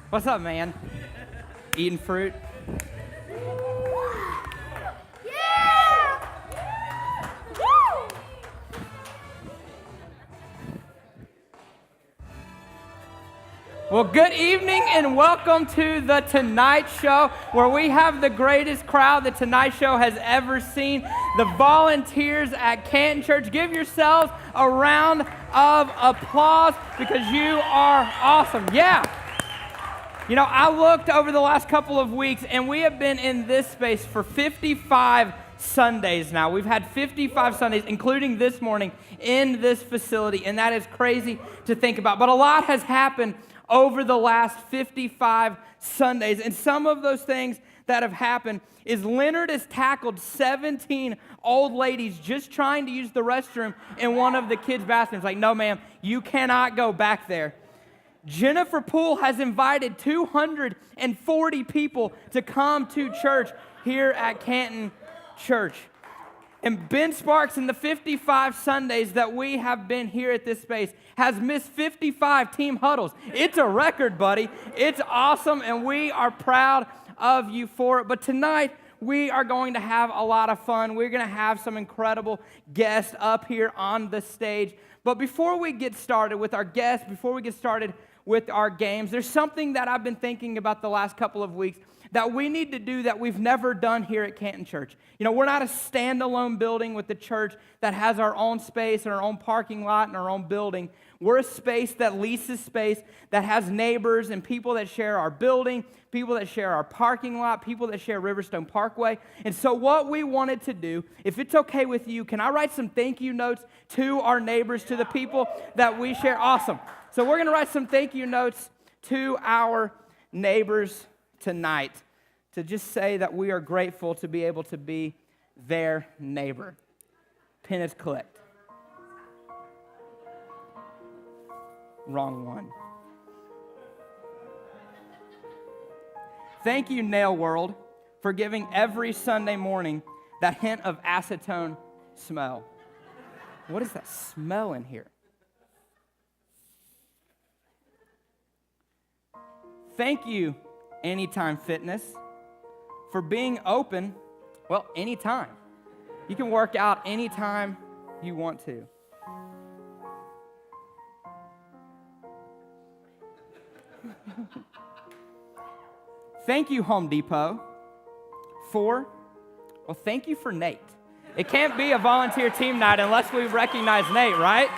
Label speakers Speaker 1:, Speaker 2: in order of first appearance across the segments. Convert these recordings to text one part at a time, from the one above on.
Speaker 1: What's up, man? Eating fruit?
Speaker 2: Yeah! Woo!
Speaker 1: Well, good evening and welcome to The Tonight Show, where we have the greatest crowd The Tonight Show has ever seen. The volunteers at Canton Church, give yourselves a round of applause because you are awesome. Yeah. You know, I looked over the last couple of weeks, and we have been in this space for 55 Sundays now. We've had 55 Sundays, including this morning, in this facility, and that is crazy to think about. But a lot has happened over the last 55 Sundays, and some of those things that have happened is Leonard has tackled 17 old ladies just trying to use the restroom in one of the kids' bathrooms. Like, no, ma'am, you cannot go back there. Jennifer Poole has invited 240 people to come to church here at Canton Church. And Ben Sparks, in the 55 Sundays that we have been here at this space, has missed 55 team huddles. It's a record, buddy. It's awesome, and we are proud of you for it. But tonight, we are going to have a lot of fun. We're going to have some incredible guests up here on the stage. But before we get started with our guests, before we get started with our games, there's something that I've been thinking about the last couple of weeks that we need to do that we've never done here at Canton Church. You know, we're not a standalone building with the church that has our own space and our own parking lot and our own building. We're a space that leases space, that has neighbors and people that share our building, people that share our parking lot, people that share Riverstone Parkway. And so what we wanted to do, if it's okay with you, can I write some thank you notes to our neighbors, to the people that we share? Awesome. So we're going to write some thank you notes to our neighbors tonight to just say that we are grateful to be able to be their neighbor. Pen is clicked. Wrong one. Thank you, Nail World, for giving every Sunday morning that hint of acetone smell. What is that smell in here? Thank you, Anytime Fitness, for being open, well, anytime. You can work out anytime you want to. Thank you, Home Depot, thank you for Nate. It can't be a volunteer team night unless we recognize Nate, right?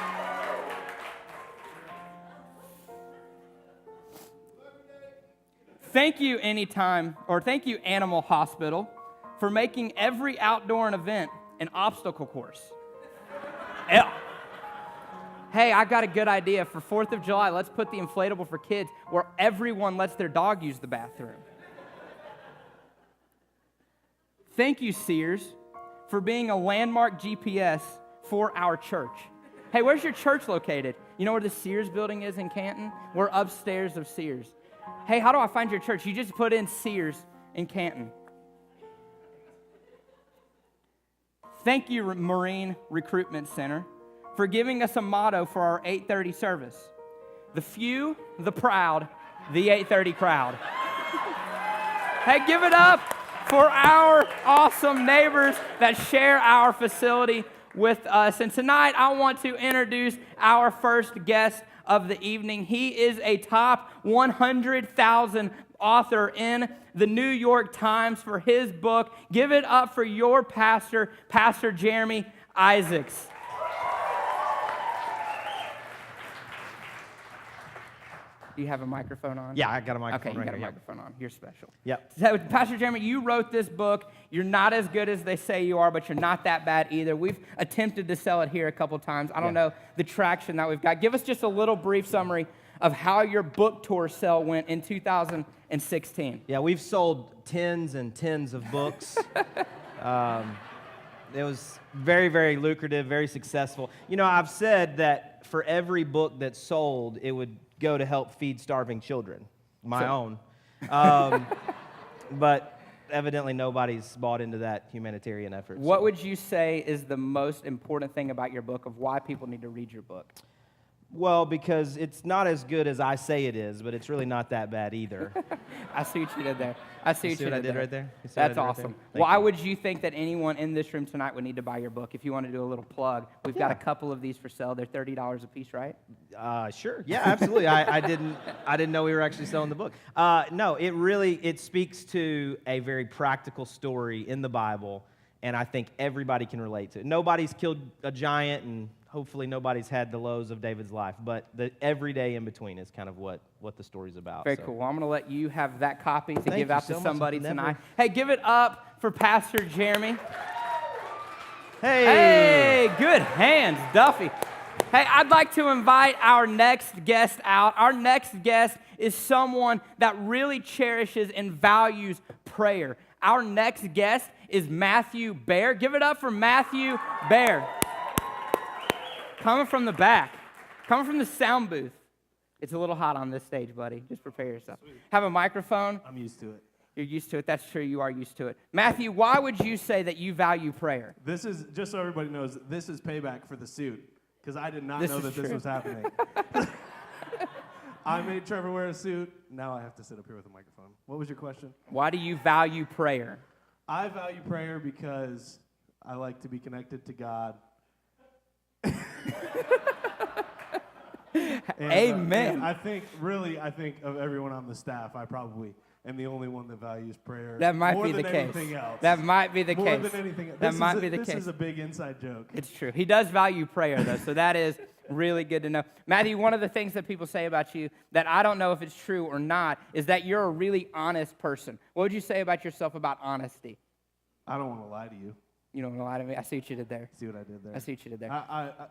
Speaker 1: Thank you, thank you, Animal Hospital, for making every outdoor event an obstacle course. Yeah. Hey, I got a good idea. For 4th of July, let's put the inflatable for kids where everyone lets their dog use the bathroom. Thank you, Sears, for being a landmark GPS for our church. Hey, where's your church located? You know where the Sears building is in Canton? We're upstairs of Sears. Hey, how do I find your church? You just put in Sears in Canton. Thank you, Marine Recruitment Center, for giving us a motto for our 8:30 service. The few, the proud, the 8:30 crowd. Hey, give it up for our awesome neighbors that share our facility with us. And tonight, I want to introduce our first guest of the evening. He is a top 100,000 author in the New York Times for his book. Give it up for your pastor, Pastor Jeremy Isaacs. Do you have a microphone on?
Speaker 3: Yeah, I got a microphone.
Speaker 1: Okay, you got a
Speaker 3: here,
Speaker 1: microphone on. You're special.
Speaker 3: Yep.
Speaker 1: So, Pastor Jeremy, you wrote this book. You're not as good as they say you are, but you're not that bad either. We've attempted to sell it here a couple times. I don't know the traction that we've got. Give us just a little brief summary of how your book tour sale went in 2016.
Speaker 3: Yeah, we've sold tens and tens of books. It was very, very lucrative, very successful. You know, I've said that for every book that's sold, it would go to help feed starving children, my own. But evidently nobody's bought into that humanitarian effort.
Speaker 1: What would you say is the most important thing about your book of why people need to read your book?
Speaker 3: Well, because it's not as good as I say it is, but it's really not that bad either.
Speaker 1: I see what you did there. I see
Speaker 3: You
Speaker 1: what
Speaker 3: see
Speaker 1: you
Speaker 3: what I
Speaker 1: did
Speaker 3: did
Speaker 1: there.
Speaker 3: right there? You see what I
Speaker 1: That's
Speaker 3: did right
Speaker 1: awesome.
Speaker 3: there? Thank
Speaker 1: Why
Speaker 3: you.
Speaker 1: would you think that anyone in this room tonight would need to buy your book? If you want to do a little plug, we've got a couple of these for sale. They're $30 a piece, right?
Speaker 3: Sure. Yeah, absolutely. I didn't know we were actually selling the book. No, it speaks to a very practical story in the Bible, and I think everybody can relate to it. Nobody's killed a giant, and hopefully nobody's had the lows of David's life, but the everyday in between is kind of what the story's about.
Speaker 1: Very cool. Well, I'm going to let you have that copy to give
Speaker 3: you
Speaker 1: out
Speaker 3: so
Speaker 1: to
Speaker 3: much.
Speaker 1: somebody
Speaker 3: Never-
Speaker 1: tonight. Hey, give it up for Pastor Jeremy.
Speaker 3: Hey!
Speaker 1: Hey, good hands, Duffy. Hey, I'd like to invite our next guest out. Our next guest is someone that really cherishes and values prayer. Our next guest is Matthew Bear. Give it up for Matthew Bear. Coming from the back, coming from the sound booth. It's a little hot on this stage, buddy. Just prepare yourself. Have a microphone.
Speaker 4: I'm used to it.
Speaker 1: You're used to it. That's true. You are used to it. Matthew, why would you say that you value prayer?
Speaker 4: This is, just so everybody knows, this is payback for the suit, because I did not
Speaker 1: This
Speaker 4: know
Speaker 1: is
Speaker 4: that this
Speaker 1: true.
Speaker 4: was happening. I made Trevor wear a suit. Now I have to sit up here with a microphone. What was your question?
Speaker 1: Why do you value prayer?
Speaker 4: I value prayer because I like to be connected to God. And,
Speaker 1: Amen.
Speaker 4: and I think of everyone on the staff, I probably am the only one that values prayer.
Speaker 1: That might
Speaker 4: more
Speaker 1: be the
Speaker 4: than
Speaker 1: case.
Speaker 4: anything else.
Speaker 1: That might be the
Speaker 4: more
Speaker 1: case.
Speaker 4: than anything else.
Speaker 1: That might be the
Speaker 4: This
Speaker 1: case.
Speaker 4: is a big inside joke.
Speaker 1: It's true. He does value prayer, though, so that is really good to know. Matthew, one of the things that people say about you that I don't know if it's true or not is that you're a really honest person. What would you say about yourself about honesty?
Speaker 4: I don't want to lie to you.
Speaker 1: You don't want to lie to me. I see what you did there.
Speaker 4: See what I did there?
Speaker 1: I see what you did there.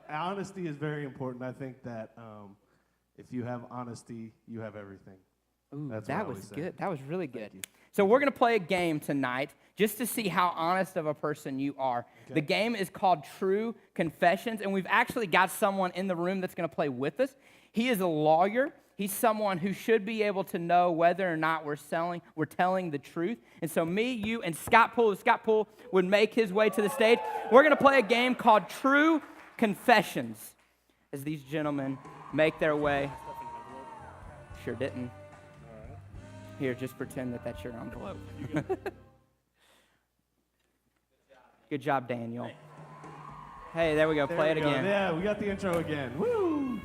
Speaker 4: Honesty is very important. I think that if you have honesty, you have everything.
Speaker 1: Ooh,
Speaker 4: That's what I
Speaker 1: that was
Speaker 4: always say.
Speaker 1: good. That was really good.
Speaker 4: you.
Speaker 1: So we're going to play a game tonight just to see how honest of a person you are.
Speaker 4: Okay.
Speaker 1: The game is called True Confessions, and we've actually got someone in the room that's going to play with us. He is a lawyer. He's someone who should be able to know whether or not we're telling the truth. And so me, you, and Scott Poole, if Scott Poole would make his way to the stage, we're going to play a game called True Confessions as these gentlemen make their way. Sure didn't. Here, just pretend that that's your envelope. Good job, Daniel. Hey, there we go.
Speaker 4: There
Speaker 1: Play it
Speaker 4: we go.
Speaker 1: again.
Speaker 4: Yeah, we got the intro again. Woo!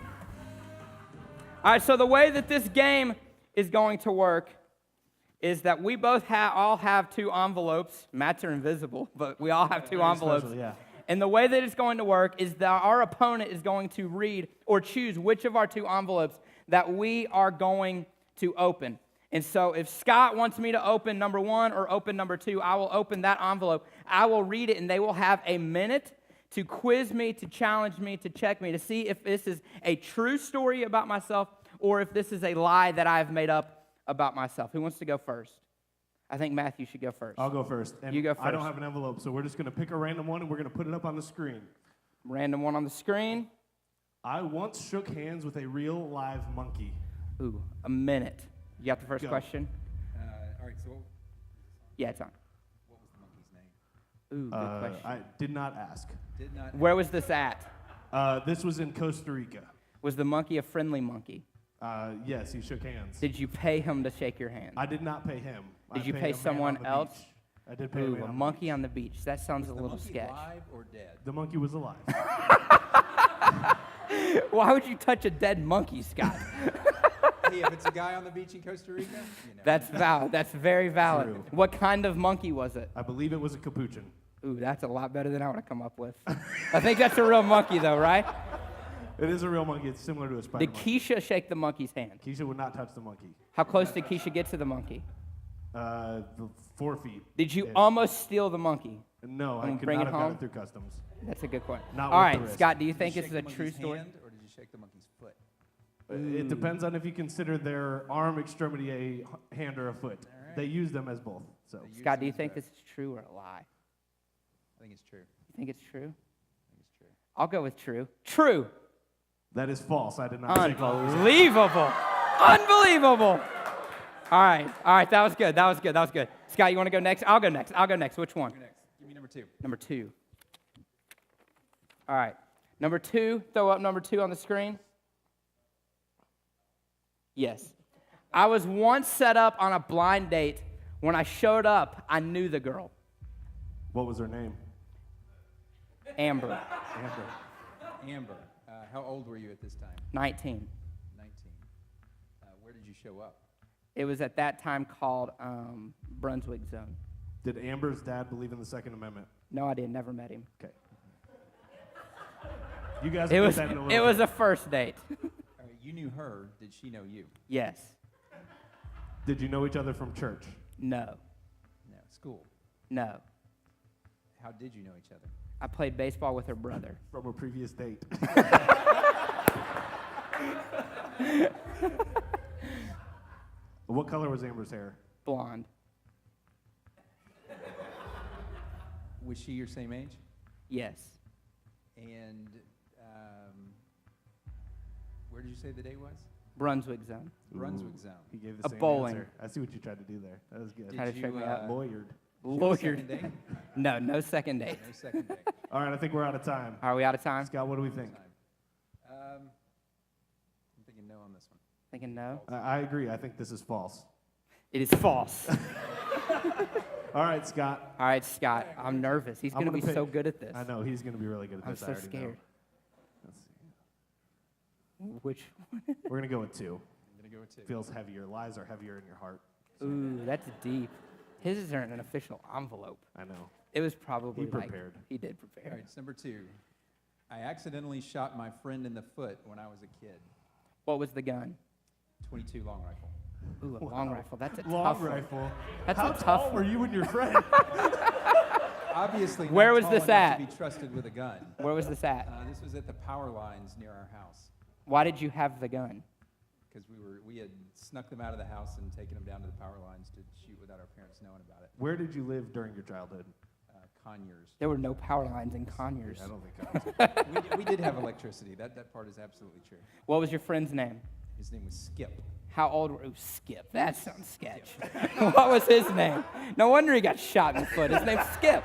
Speaker 1: All right, so the way that this game is going to work is that we both all have two envelopes. Matt's are invisible, but we all have two
Speaker 4: Very
Speaker 1: envelopes.
Speaker 4: special, yeah.
Speaker 1: And the way that it's going to work is that our opponent is going to read or choose which of our two envelopes that we are going to open. And so if Scott wants me to open number 1 or open number 2, I will open that envelope. I will read it, and they will have a minute to quiz me, to challenge me, to check me, to see if this is a true story about myself or if this is a lie that I've made up about myself. Who wants to go first? I think Matthew should go first.
Speaker 4: I'll go first. And
Speaker 1: You go
Speaker 4: I don't
Speaker 1: first.
Speaker 4: have an envelope, so we're just going to pick a random one, and we're going to put it up on the screen.
Speaker 1: Random one on the screen.
Speaker 4: I once shook hands with a real live monkey.
Speaker 1: Ooh, a minute. You got the first
Speaker 4: Go.
Speaker 1: question?
Speaker 5: All right, so
Speaker 1: Yeah, it's on.
Speaker 5: what was the monkey's name?
Speaker 1: Ooh, good question.
Speaker 4: I did not ask.
Speaker 5: Did not.
Speaker 1: Where was this at?
Speaker 4: This was in Costa Rica.
Speaker 1: Was the monkey a friendly monkey?
Speaker 4: Yes, he shook hands.
Speaker 1: Did you pay him to shake your hand?
Speaker 4: I did not pay him.
Speaker 1: Did
Speaker 4: I
Speaker 1: you
Speaker 4: paid
Speaker 1: pay
Speaker 4: a man
Speaker 1: someone
Speaker 4: on the
Speaker 1: else?
Speaker 4: beach. I did pay
Speaker 1: Ooh,
Speaker 4: a man
Speaker 1: a
Speaker 4: on
Speaker 1: monkey on the beach. That sounds a
Speaker 5: The
Speaker 1: little
Speaker 5: monkey
Speaker 1: sketch.
Speaker 5: alive or dead?
Speaker 4: The monkey was alive.
Speaker 1: Why would you touch a dead monkey, Scott?
Speaker 5: Hey, if it's a guy on the beach in Costa Rica, you know.
Speaker 1: That's valid. That's very valid.
Speaker 4: True.
Speaker 1: What kind of monkey was it?
Speaker 4: I believe it was a capuchin.
Speaker 1: Ooh, that's a lot better than I would have come up with. I think that's a real monkey, though, right?
Speaker 4: It is a real monkey. It's similar to a spider
Speaker 1: Did
Speaker 4: monkey.
Speaker 1: Keisha shake the monkey's hand?
Speaker 4: Keisha would not touch the monkey.
Speaker 1: How close did Keisha get to the monkey?
Speaker 4: 4 feet.
Speaker 1: Did you
Speaker 4: Ish.
Speaker 1: almost steal the monkey?
Speaker 4: No, I
Speaker 1: and
Speaker 4: could
Speaker 1: bring
Speaker 4: not
Speaker 1: it
Speaker 4: have got
Speaker 1: home?
Speaker 4: it through customs.
Speaker 1: That's a good point.
Speaker 4: Not
Speaker 1: All
Speaker 4: worth
Speaker 1: right,
Speaker 4: the risk.
Speaker 1: Scott, do you
Speaker 5: Did
Speaker 1: think
Speaker 5: you
Speaker 1: this
Speaker 5: shake
Speaker 1: is a
Speaker 5: the
Speaker 1: true
Speaker 5: monkey's
Speaker 1: story?
Speaker 5: hand, or did you shake the monkey's foot?
Speaker 4: It depends on if you consider their arm extremity a hand or a foot.
Speaker 5: right.
Speaker 4: They use them as both. So
Speaker 5: They use
Speaker 1: Scott, do
Speaker 5: them
Speaker 1: you
Speaker 5: as
Speaker 1: think
Speaker 5: both.
Speaker 1: this is true or a lie?
Speaker 5: I think it's true.
Speaker 1: You think it's true?
Speaker 5: I think it's true.
Speaker 1: I'll go with true. True.
Speaker 4: that is false. I did not shake all those.
Speaker 1: Unbelievable. Unbelievable. All right, that was good. That was good. That was good. Scott, you want to go next? I'll go next. I'll go next. Which one?
Speaker 5: You're next. Give me number 2.
Speaker 1: Number 2. All right. Number 2, throw up number 2 on the screen. Yes. I was once set up on a blind date. When I showed up, I knew the girl,
Speaker 4: What was her name?
Speaker 1: Amber,
Speaker 4: Amber.
Speaker 5: Amber, how old were you at this time?
Speaker 1: 19.
Speaker 5: 19. Where did you show up?
Speaker 1: It was at that time called Brunswick Zone.
Speaker 4: Did Amber's dad believe in the Second Amendment?
Speaker 1: No idea, never met him.
Speaker 4: Okay. You guys
Speaker 1: It
Speaker 4: will
Speaker 1: was
Speaker 4: get that in a
Speaker 1: it
Speaker 4: little
Speaker 1: was
Speaker 4: bit.
Speaker 1: a first date.
Speaker 5: All right, you knew her. Did she know you?
Speaker 1: Yes.
Speaker 4: Did you know each other from church?
Speaker 1: No.
Speaker 5: No. School.
Speaker 1: No.
Speaker 5: How did you know each other?
Speaker 1: I played baseball with her brother.
Speaker 4: From a previous date? What color was Amber's hair?
Speaker 1: Blonde.
Speaker 5: Was she your same age?
Speaker 1: Yes.
Speaker 5: And where did you say the date was?
Speaker 1: Brunswick Zone.
Speaker 5: Brunswick Zone.
Speaker 4: He gave the
Speaker 1: A
Speaker 4: same
Speaker 1: bowling.
Speaker 4: answer. I see what you tried to do there. That was good.
Speaker 1: Tried to check me out.
Speaker 4: Lawyered.
Speaker 1: Lawyered.
Speaker 5: Second date?
Speaker 1: No, no second date.
Speaker 5: No second date.
Speaker 4: All right, I think we're out of time.
Speaker 1: Are we out of time?
Speaker 4: Scott, what do we think?
Speaker 5: I'm thinking no on this one.
Speaker 1: Thinking no?
Speaker 4: I agree. I think this is false.
Speaker 1: It is false.
Speaker 4: All right, Scott.
Speaker 1: All right, Scott, I'm nervous. He's
Speaker 4: I'm
Speaker 1: going to be
Speaker 4: gonna
Speaker 1: so
Speaker 4: pick-
Speaker 1: good at this.
Speaker 4: I know he's going to be really good at
Speaker 1: I'm
Speaker 4: this. I
Speaker 1: so
Speaker 4: already know.
Speaker 1: scared.
Speaker 4: Let's see.
Speaker 1: Which?
Speaker 4: We're going to go with 2.
Speaker 5: I'm going to go with 2.
Speaker 4: Feels heavier. Lies are heavier in your heart.
Speaker 1: Ooh, that's deep. His isn't an official envelope.
Speaker 4: I know.
Speaker 1: It was probably
Speaker 4: He
Speaker 1: like-
Speaker 4: prepared.
Speaker 1: he did
Speaker 5: All
Speaker 1: prepare.
Speaker 5: right, it's number 2. I accidentally shot my friend in the foot when I was a kid.
Speaker 1: What was the gun?
Speaker 5: 22 long rifle.
Speaker 1: Ooh, a long rifle. That's a
Speaker 4: Long
Speaker 1: tough one.
Speaker 4: rifle.
Speaker 1: That's
Speaker 4: How
Speaker 1: a tough
Speaker 4: tall were
Speaker 1: one.
Speaker 4: you and your friend?
Speaker 5: Obviously,
Speaker 1: Where
Speaker 5: not
Speaker 1: was
Speaker 5: tall
Speaker 1: this
Speaker 5: enough
Speaker 1: at?
Speaker 5: to be trusted with a gun.
Speaker 1: Where was this at?
Speaker 5: This was at the power lines near our house
Speaker 1: Why did you have the gun?
Speaker 5: because we had snuck them out of the house and taken them down to the power lines to shoot without our parents knowing about it.
Speaker 4: Where did you live during your childhood?
Speaker 5: Conyers.
Speaker 1: There were no power lines in Conyers.
Speaker 4: I don't think I was.
Speaker 5: We did have electricity. That part is absolutely true.
Speaker 1: What was your friend's name?
Speaker 5: His name was Skip.
Speaker 1: How old were you? Skip. That sounds sketch. What was his name? No wonder he got shot in the foot. His name's Skip.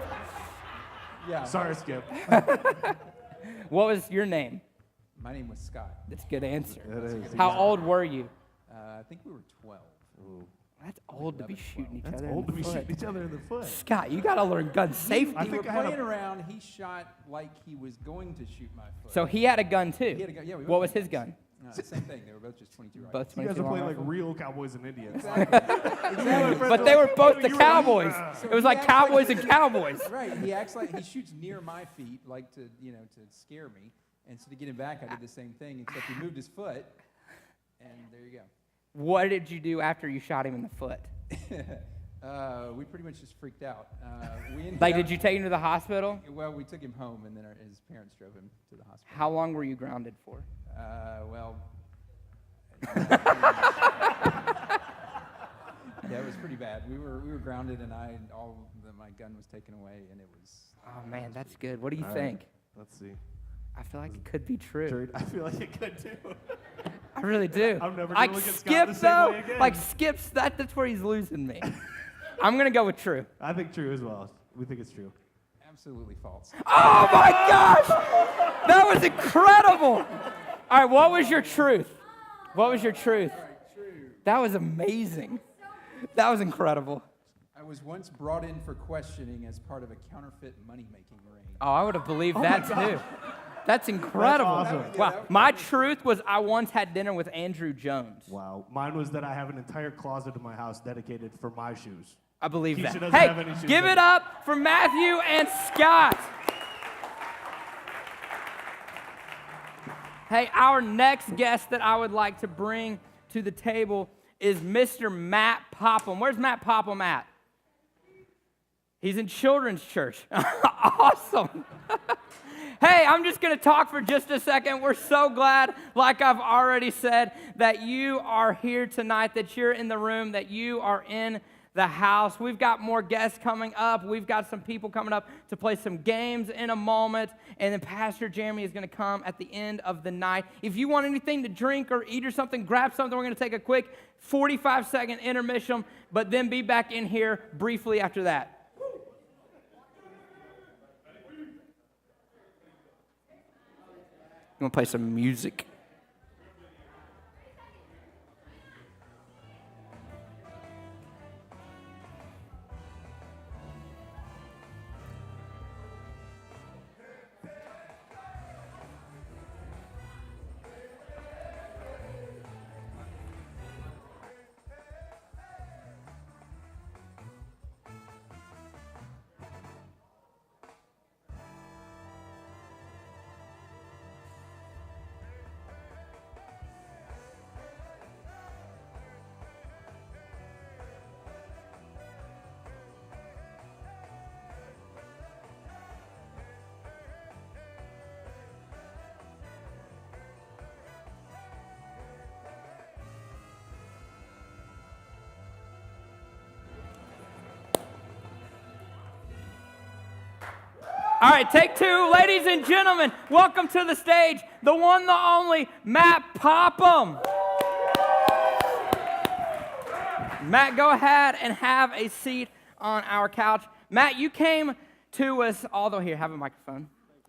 Speaker 5: Yeah.
Speaker 4: Sorry, Skip.
Speaker 1: What was your name?
Speaker 5: My name was Scott.
Speaker 1: That's a good answer.
Speaker 4: That is.
Speaker 1: How old were you?
Speaker 5: I think we were 12.
Speaker 4: Ooh.
Speaker 1: That's old to be
Speaker 5: 11,
Speaker 1: shooting each
Speaker 4: That's
Speaker 1: other
Speaker 4: old
Speaker 1: in
Speaker 4: to
Speaker 1: the
Speaker 4: be
Speaker 1: foot.
Speaker 4: shooting each other in the foot.
Speaker 1: Scott, you got to learn gun safety.
Speaker 4: I
Speaker 5: We
Speaker 4: think
Speaker 5: were
Speaker 4: I had a-
Speaker 5: playing around. He shot like he was going to shoot my foot.
Speaker 1: So he had a gun too.
Speaker 5: He had a gun. Yeah, we
Speaker 1: What
Speaker 5: both
Speaker 1: was
Speaker 5: had
Speaker 1: his
Speaker 5: guns.
Speaker 1: gun?
Speaker 5: Same thing. They were both just 22 rifles.
Speaker 1: Both
Speaker 4: You guys
Speaker 1: 22
Speaker 4: are playing
Speaker 1: long
Speaker 4: like
Speaker 1: rifle?
Speaker 4: real cowboys and Indians.
Speaker 5: Exactly.
Speaker 1: But they were both the
Speaker 4: You were-
Speaker 1: cowboys.
Speaker 5: So
Speaker 1: It was
Speaker 5: he
Speaker 1: like
Speaker 5: acts
Speaker 1: cowboys and cowboys.
Speaker 5: Right. He acts like he shoots near my feet, like to scare me. And so to get him back, I did the same thing, except he moved his foot, and there you
Speaker 1: What did you do after you shot him in the foot?
Speaker 5: go. We pretty much just freaked out. We ended
Speaker 1: Like,
Speaker 5: up-
Speaker 1: did you take him to the hospital?
Speaker 5: Well, we took him home, and then his parents drove him to the hospital.
Speaker 1: How long were you grounded for?
Speaker 5: Well. Yeah, it was pretty bad. We were grounded, and my gun was taken away, and it was.
Speaker 1: Oh man, that's good. What do you
Speaker 4: All right.
Speaker 1: think?
Speaker 4: Let's see.
Speaker 1: I feel like it could be true.
Speaker 4: Jared, I feel like it could too.
Speaker 1: I really do.
Speaker 4: I'm never gonna
Speaker 1: Like
Speaker 4: look at Scott
Speaker 1: Skip
Speaker 4: the same
Speaker 1: though,
Speaker 4: way again.
Speaker 1: like Skip's that's where he's losing me. I'm gonna go with true.
Speaker 4: I think true as well. We think it's true.
Speaker 5: Absolutely false.
Speaker 1: Oh my gosh, that was incredible. All right, what was your truth? What was your truth? That was amazing. That was incredible.
Speaker 5: I was once brought in for questioning as part of a counterfeit money-making ring.
Speaker 1: Oh, I would have believed that too. That's incredible.
Speaker 4: That's awesome.
Speaker 1: Wow. My truth was I once had dinner with Andrew Jones.
Speaker 4: Wow. Mine was that I have an entire closet in my house dedicated for my shoes.
Speaker 1: I believe
Speaker 4: Keisha
Speaker 1: that.
Speaker 4: doesn't
Speaker 1: Hey,
Speaker 4: have any shoes
Speaker 1: give
Speaker 4: in
Speaker 1: it
Speaker 4: it.
Speaker 1: up for Matthew and Scott. Hey, our next guest that I would like to bring to the table is Mr. Matt Popham. Where's Matt Popham at? He's in children's church. Awesome. Hey, I'm just going to talk for just a second. We're so glad, like I've already said, that you are here tonight, that you're in the room, that you are in the house. We've got more guests coming up. We've got some people coming up to play some games in a moment. And then Pastor Jeremy is going to come at the end of the night. If you want anything to drink or eat or something, grab something. We're going to take a quick 45-second intermission, but then be back in here briefly after that. I'm going to play some music. All right, take two. Ladies and gentlemen, welcome to the stage, the one, the only, Matt Popham. Matt, go ahead and have a seat on our couch. Matt, you came to us all the way here. Have a microphone.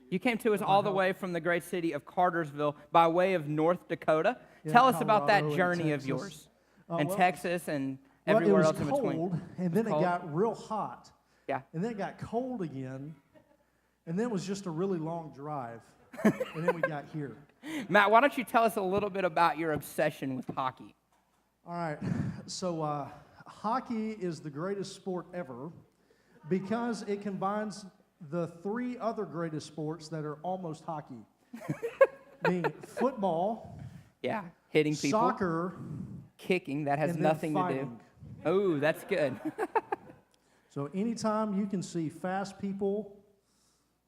Speaker 1: You came to us all the way from the great city of Cartersville by way of North Dakota.
Speaker 6: Yeah,
Speaker 1: Tell us about that
Speaker 6: Colorado and
Speaker 1: journey of
Speaker 6: Texas.
Speaker 1: yours,
Speaker 6: Oh,
Speaker 1: and
Speaker 6: well,
Speaker 1: Texas and
Speaker 6: Well,
Speaker 1: everywhere
Speaker 6: it
Speaker 1: else
Speaker 6: was
Speaker 1: in between.
Speaker 6: cold, and then it
Speaker 1: cold?
Speaker 6: got real hot.
Speaker 1: Yeah.
Speaker 6: And then it got cold again, and then it was just a really long drive, and then we got here.
Speaker 1: Matt, why don't you tell us a little bit about your obsession with hockey?
Speaker 6: All right, so hockey is the greatest sport ever because it combines the three other greatest sports that are almost hockey. Being football,
Speaker 1: Yeah, hitting people,
Speaker 6: soccer,
Speaker 1: kicking, that has
Speaker 6: and then
Speaker 1: nothing to do.
Speaker 6: fighting.
Speaker 1: Oh, that's good.
Speaker 6: So anytime you can see fast people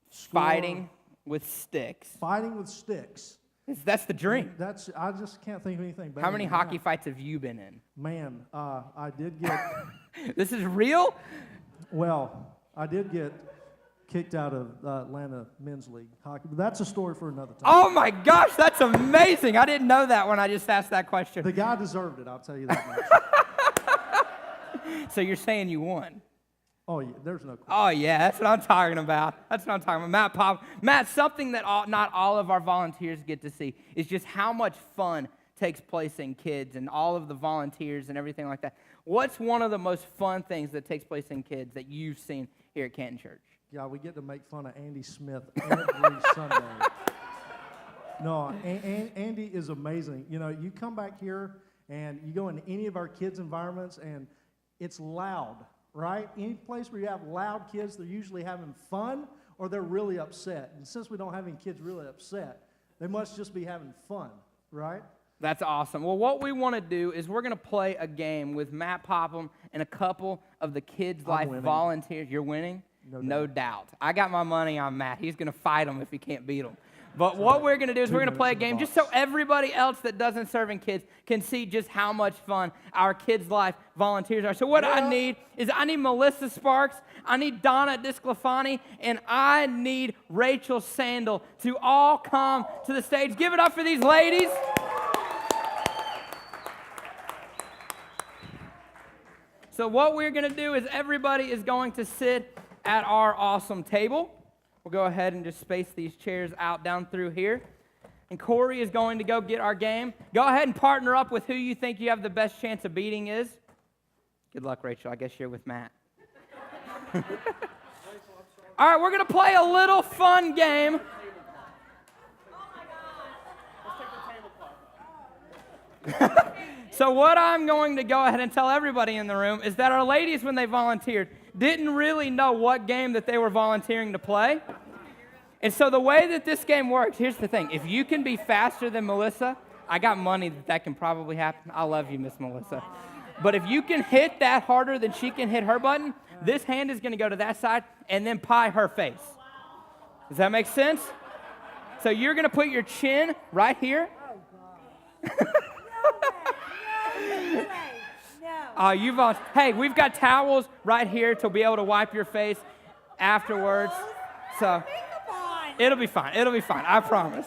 Speaker 6: score-
Speaker 1: Fighting with sticks.
Speaker 6: fighting with sticks.
Speaker 1: That's the dream.
Speaker 6: I just can't think of anything better.
Speaker 1: How many
Speaker 6: than
Speaker 1: hockey
Speaker 6: that.
Speaker 1: fights have you been in?
Speaker 6: Man, I did get,
Speaker 1: This is real?
Speaker 6: I did get kicked out of Atlanta Men's League hockey, but that's a story for another time.
Speaker 1: Oh my gosh, that's amazing. I didn't know that when I just asked that question.
Speaker 6: The guy deserved it, I'll tell you that much.
Speaker 1: So you're saying you won?
Speaker 6: Oh, yeah, there's no question.
Speaker 1: Oh yeah, that's what I'm talking about. That's what I'm talking about. Matt, something that not all of our volunteers get to see is just how much fun takes place in kids and all of the volunteers and everything like that. What's one of the most fun things that takes place in kids that you've seen here at Canton Church?
Speaker 6: Yeah, we get to make fun of Andy Smith every Sunday. No, Andy is amazing. You know, you come back here and you go into any of our kids' environments and it's loud, right? Any place where you have loud kids, they're usually having fun or they're really upset. And since we don't have any kids really upset, they must just be having fun, right?
Speaker 1: That's awesome. Well, what we want to do is we're going to play a game with Matt Popham and a couple of the Kids Life
Speaker 6: winning.
Speaker 1: volunteers. You're winning? No doubt. I got my money on Matt. He's going to fight him if he can't beat him. But what we're going to do is we're going to play a game just so everybody else that doesn't serve in kids can see just how much fun our Kids Life volunteers are. So what I need is I need Melissa Sparks, I need Donna Disclafani, and I need Rachel Sandel to all come to the stage. Give it up for these ladies. So what we're going to do is everybody is going to sit at our awesome table. We'll go ahead and just space these chairs out down through here. And Corey is going to go get our game. Go ahead and partner up with who you think you have the best chance of beating is. Good luck, Rachel. I guess you're with Matt. All right, we're going to play a little fun game. So what I'm going to go ahead and tell everybody in the room is that our ladies, when they volunteered, didn't really know what game that they were volunteering to play. And so the way that this game works, here's the thing. If you can be faster than Melissa, I got money that can probably happen. I love you, Miss Melissa. But if you can hit that harder than she can hit her button, this hand is going to go to that side and then pie her face. Does that make sense? So you're going to put your chin right here. Hey, we've got towels right here to be able to wipe your face afterwards. So it'll be fine. It'll be fine. I promise.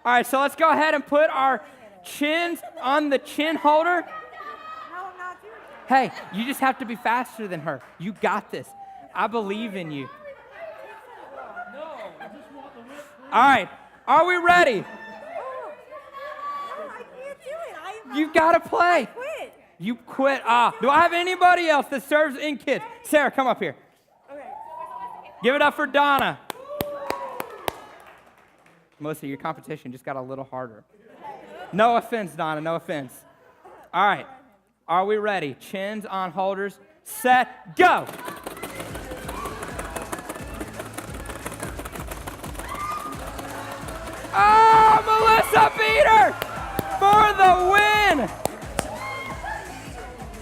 Speaker 1: All right, so let's go ahead and put our chins on the chin holder. Hey, you just have to be faster than her. You got this. I believe in you. All right, are we ready? You've got to play. You quit. Do I have anybody else that serves in kids? Sarah, come up here. Okay. Give it up for Donna. Melissa, your competition just got a little harder. No offense, Donna, no offense. All right. Are we ready? Chins on holders. Set, go. Oh, Melissa beat her for the win.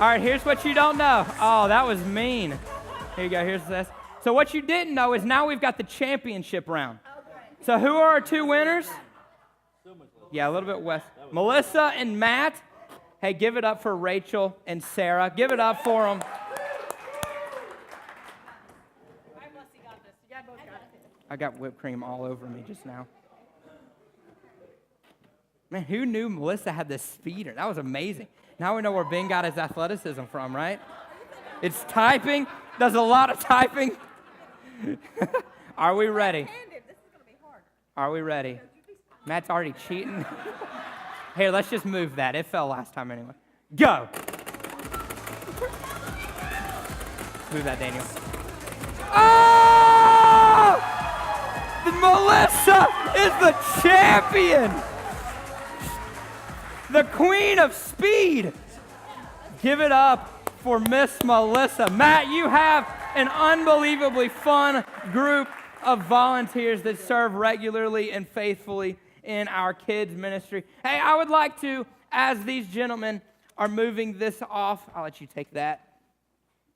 Speaker 1: All right, here's what you don't know. Oh, that was mean. Here you go, here's this. So what you didn't know is now we've got the championship round. So who are our two winners? Yeah, a little bit west. Melissa and Matt. Hey, give it up for Rachel and Sarah. Give it up for them. I got whipped cream all over me just now. Man, who knew Melissa had this speeder? That was amazing. Now we know where Ben got his athleticism from, right? It's typing, does a lot of typing. Are we ready?
Speaker 2: This is going to be hard.
Speaker 1: Are we ready? Matt's already cheating. Here, let's just move that. It fell last time anyway. Go. Move that, Daniel. Oh! Melissa is the champion. The queen of speed. Give it up for Miss Melissa. Matt, you have an unbelievably fun group of volunteers that serve regularly and faithfully in our kids ministry. Hey, I would like to, as these gentlemen are moving this off, I'll let you take that.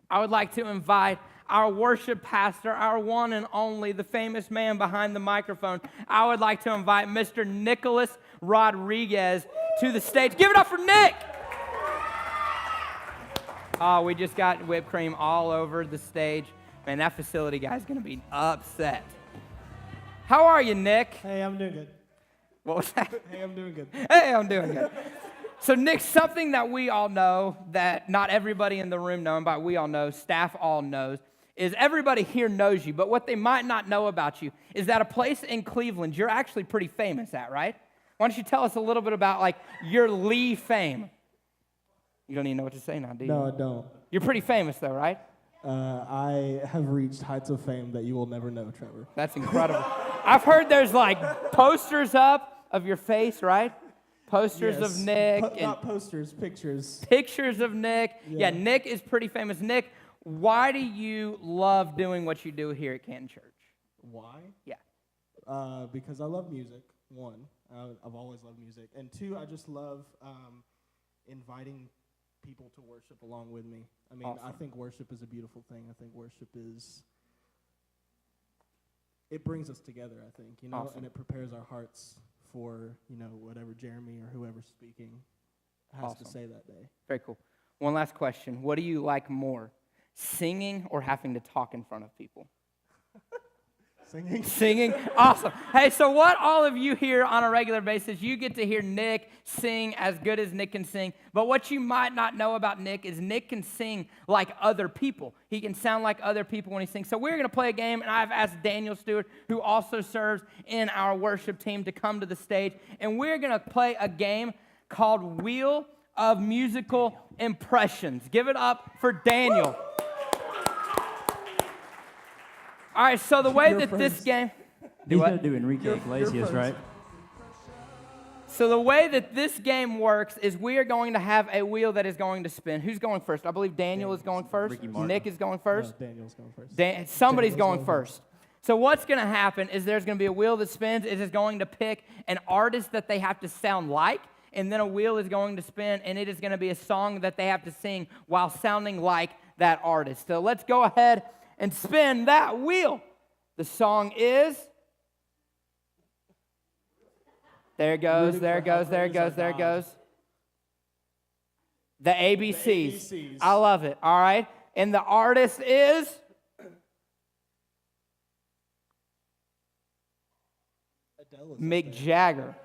Speaker 1: I would like to invite our worship pastor, our one and only, the famous man behind the microphone. I would like to invite Mr. Nicholas Rodriguez to the stage. Give it up for Nick! Oh, we just got whipped cream all over the stage. Man, that facility guy's going to be upset. How are you, Nick?
Speaker 7: Hey, I'm doing good.
Speaker 1: What was that?
Speaker 7: Hey, I'm doing good.
Speaker 1: Hey, I'm doing good. So, Nick, something that we all know, that not everybody in the room know, and by we all know, staff all knows, is everybody here knows you. But what they might not know about you is that a place in Cleveland you're actually pretty famous at, right? Why don't you tell us a little bit about, like, your Lee fame? You don't even know what to say now, do you?
Speaker 7: No, I don't.
Speaker 1: You're pretty famous, though, right?
Speaker 7: I have reached heights of fame that you will never know, Trevor.
Speaker 1: That's incredible. I've heard there's, like, posters up of your face, right? Posters
Speaker 7: Yes.
Speaker 1: of Nick. and
Speaker 7: Not posters, pictures.
Speaker 1: Pictures of Nick. Yeah,
Speaker 7: Yeah.
Speaker 1: Nick is pretty famous. Nick, why do you love doing what you do here at Canton Church?
Speaker 7: Why?
Speaker 1: Yeah.
Speaker 7: Because I love music, one. I've always loved music. And two, I just love inviting people to worship along with me. I mean,
Speaker 1: Awesome.
Speaker 7: I think worship is a beautiful thing. I think worship is, it brings us together, I think, you know,
Speaker 1: Awesome.
Speaker 7: and it prepares our hearts for, you know, whatever Jeremy or whoever's speaking has
Speaker 1: Awesome.
Speaker 7: to say that day.
Speaker 1: Very cool. One last question. What do you like more, singing or having to talk in front of people?
Speaker 7: Singing.
Speaker 1: Singing? Awesome. Hey, so what all of you hear on a regular basis, you get to hear Nick sing as good as Nick can sing. But what you might not know about Nick is Nick can sing like other people. He can sound like other people when he sings. So we're going to play a game, and I've asked Daniel Stewart, who also serves in our worship team, to come to the stage. And we're going to play a game called Wheel of Musical Impressions. Give it up for Daniel. All right, so the way that this game...
Speaker 8: He's going to do Enrique Iglesias, right?
Speaker 1: So the way that this game works is we are going to have a wheel that is going to spin. Who's going first? I believe Daniel is going first.
Speaker 8: Ricky Martin.
Speaker 1: Nick is going first.
Speaker 7: No, Daniel's going first.
Speaker 1: Somebody's
Speaker 7: Daniel's
Speaker 1: going first. So what's going to happen is there's going to be a wheel that spins. It is going to pick an artist that they have to sound like, and then a wheel is going to spin, and it is going to be a song that they have to sing while sounding like that artist. So let's go ahead and spin that wheel. The song is... There it goes, there it goes, there it goes, there it goes. The ABCs.
Speaker 7: ABCs.
Speaker 1: I love it, all right? And the artist is?
Speaker 7: Adele is
Speaker 1: Mick Jagger.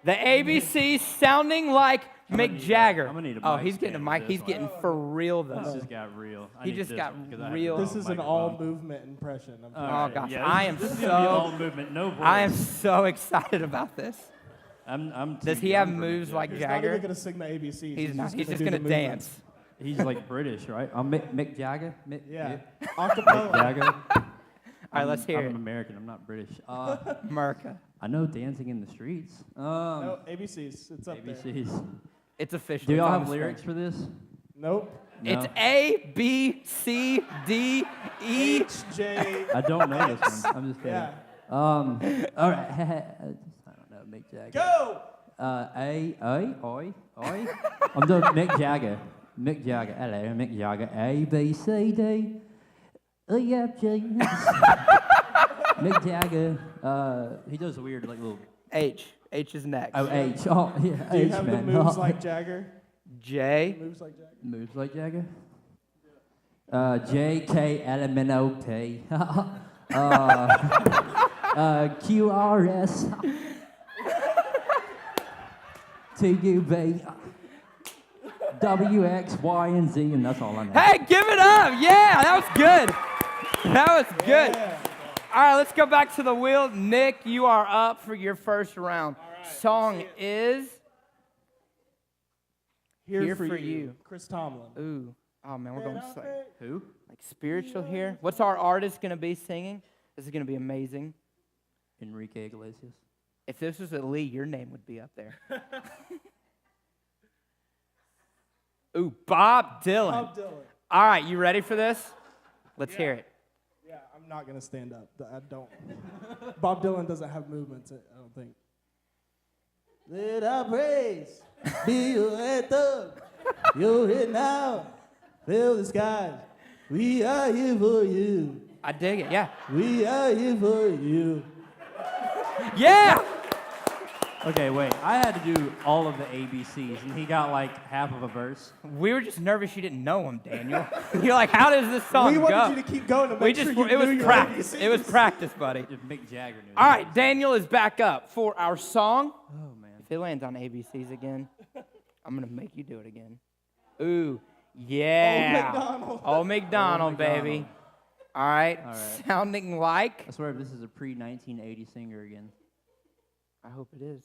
Speaker 1: The ABCs sounding like Mick Jagger.
Speaker 8: I'm gonna need a
Speaker 1: Oh,
Speaker 8: mic
Speaker 1: he's getting a
Speaker 8: stand
Speaker 1: mic.
Speaker 8: for
Speaker 1: He's
Speaker 8: this
Speaker 1: getting
Speaker 8: one.
Speaker 1: for real, though.
Speaker 8: This just got real. I
Speaker 1: He
Speaker 8: need
Speaker 1: just
Speaker 8: this
Speaker 1: got
Speaker 8: one, 'cause I have
Speaker 1: real.
Speaker 8: the
Speaker 7: This
Speaker 8: wrong
Speaker 7: is an
Speaker 8: microphone.
Speaker 7: all-movement impression. I'm
Speaker 8: All
Speaker 1: Oh,
Speaker 8: right,
Speaker 1: gosh,
Speaker 8: yeah,
Speaker 1: I am
Speaker 8: this is gonna be
Speaker 1: so-
Speaker 8: all movement, no voice.
Speaker 1: I am so excited about this.
Speaker 8: I'm
Speaker 1: Does
Speaker 8: too
Speaker 1: he have
Speaker 8: young for
Speaker 1: moves
Speaker 8: Mick
Speaker 1: like
Speaker 7: He's
Speaker 8: Jagger.
Speaker 7: not
Speaker 1: Jagger?
Speaker 7: even going to sing the ABCs.
Speaker 1: He's not. He's just
Speaker 7: do
Speaker 1: going to
Speaker 7: the movements.
Speaker 1: dance.
Speaker 8: He's like British, right? I'm Mick Jagger.
Speaker 7: Yeah.
Speaker 8: Mick
Speaker 7: Acapella.
Speaker 8: Jagger.
Speaker 1: All right, let's hear
Speaker 8: I'm
Speaker 1: it.
Speaker 8: American. I'm not British.
Speaker 1: Merca.
Speaker 8: I know Dancing in the Streets.
Speaker 7: No, ABCs. It's up there.
Speaker 8: ABCs.
Speaker 1: It's official.
Speaker 8: Do
Speaker 1: It's
Speaker 8: y'all
Speaker 1: on
Speaker 8: have
Speaker 1: the
Speaker 8: lyrics
Speaker 1: screen.
Speaker 8: for this?
Speaker 7: Nope.
Speaker 8: No.
Speaker 1: It's A, B, C, D, E.
Speaker 7: HJ.
Speaker 8: I don't know this one. I'm just kidding.
Speaker 7: Yeah.
Speaker 8: All right. I don't know. Mick Jagger.
Speaker 7: Go!
Speaker 8: Oi. I'm doing Mick Jagger. Mick Jagger. Hello, Mick Jagger. A, B, C, D, E, F, G. Mick Jagger. He does a weird, like, little...
Speaker 1: H. H is next.
Speaker 8: Oh, H. Oh, yeah,
Speaker 7: Do you
Speaker 8: H,
Speaker 7: have
Speaker 8: man.
Speaker 7: the moves like Jagger?
Speaker 1: J.
Speaker 7: Moves like Jagger?
Speaker 8: Moves like Jagger. J, K, L, M, N, O, P. QRS. TUV. W, X, Y, and Z, and that's all I know.
Speaker 1: Hey, give it up. Yeah, that was good. That was good. All right, let's go back to the wheel. Nick, you are up for your first round. Song is
Speaker 7: Here for you. Chris Tomlin.
Speaker 1: Ooh. Oh, man, we're going to say.
Speaker 8: Who?
Speaker 1: Like spiritual here. What's our artist going to be singing? This is going to be amazing.
Speaker 8: Enrique Iglesias.
Speaker 1: If this was a Lee, your name would be up there. Ooh, Bob Dylan.
Speaker 7: Bob Dylan.
Speaker 1: All right, you ready for this? Let's hear it.
Speaker 7: Yeah, I'm not going to stand up. I don't. Bob Dylan doesn't have movements, I don't think. Let our praise be your anthem. You're here now. Fill the skies. We are here for you.
Speaker 1: I dig it, yeah.
Speaker 7: We are here for you.
Speaker 1: Yeah!
Speaker 8: Okay, wait. I had to do all of the ABCs, and he got like half of a verse.
Speaker 1: We were just nervous you didn't know him, Daniel. You're like, how does this song
Speaker 7: We
Speaker 1: go?
Speaker 7: wanted you to keep going to make sure you
Speaker 1: it was
Speaker 7: knew your
Speaker 1: practice.
Speaker 7: ABCs.
Speaker 1: It was practice, buddy.
Speaker 8: If Mick Jagger knew.
Speaker 1: All right, Daniel is back up for our song.
Speaker 8: Oh, man.
Speaker 1: If it lands on ABCs again, I'm going to make you do it again. Ooh, yeah. Old McDonald, baby. All right.
Speaker 8: All right.
Speaker 1: Sounding like.
Speaker 8: I swear if this is a pre-1980 singer again.
Speaker 1: I hope it is.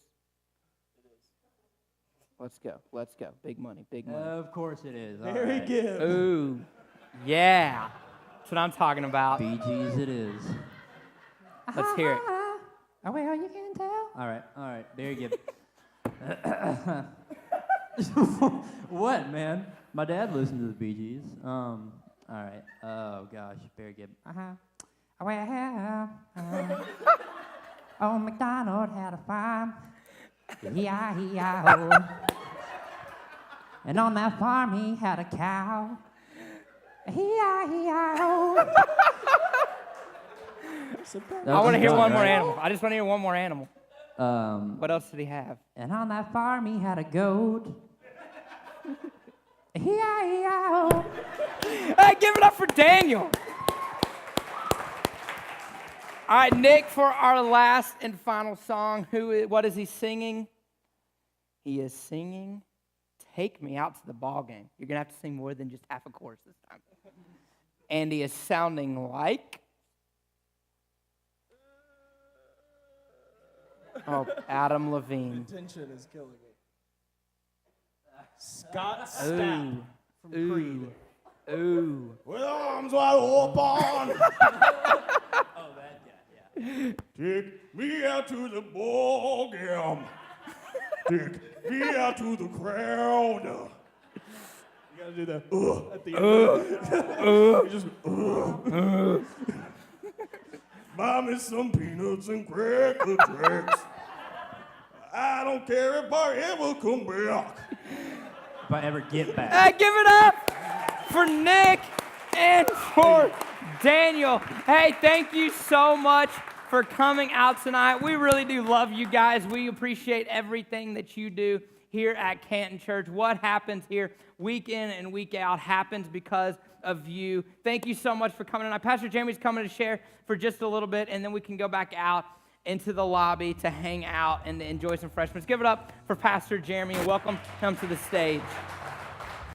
Speaker 1: Let's go. Let's go. Big money. Big money.
Speaker 8: Of course it is. All
Speaker 7: Very
Speaker 8: right.
Speaker 7: good.
Speaker 1: Ooh, yeah. That's what I'm talking about.
Speaker 8: Bee Gees it is.
Speaker 1: Let's hear it.
Speaker 8: Oh, well, you can tell. All right. Very good. What, man? My dad listened to the Bee Gees. All right. Oh, gosh. Very good. Well, old MacDonald had a farm. E-I-E-I-O. And on that farm he had a cow. E-I-E-I-O.
Speaker 1: I want to hear one more animal. I just want to hear one more animal.
Speaker 8: Um,
Speaker 1: What else did he have?
Speaker 8: and on that farm he had a goat. E-I-E-I-O.
Speaker 1: Hey, give it up for Daniel. All right, Nick, for our last and final song, what is he singing? He is singing Take Me Out to the Ball Game. You're going to have to sing more than just half a chorus this time. And he is sounding like... Oh, Adam Levine.
Speaker 7: The tension is killing me. Scott Stapp from Creed.
Speaker 1: Ooh.
Speaker 7: With arms wide open.
Speaker 8: Oh, that guy, yeah.
Speaker 7: Take me out to the ball game. Take me out to the crowd. You gotta do the at the end. You just buy me some peanuts and cracker jacks. I don't care if I ever come back.
Speaker 8: If I ever get back.
Speaker 1: Hey, give it up for Nick and for Daniel. Hey, thank you so much for coming out tonight. We really do love you guys. We appreciate everything that you do here at Canton Church. What happens here week in and week out happens because of you. Thank you so much for coming tonight. Pastor Jeremy's coming to share for just a little bit, and then we can go back out into the lobby to hang out and to enjoy some freshmen. Let's give it up for Pastor Jeremy and welcome him to the stage.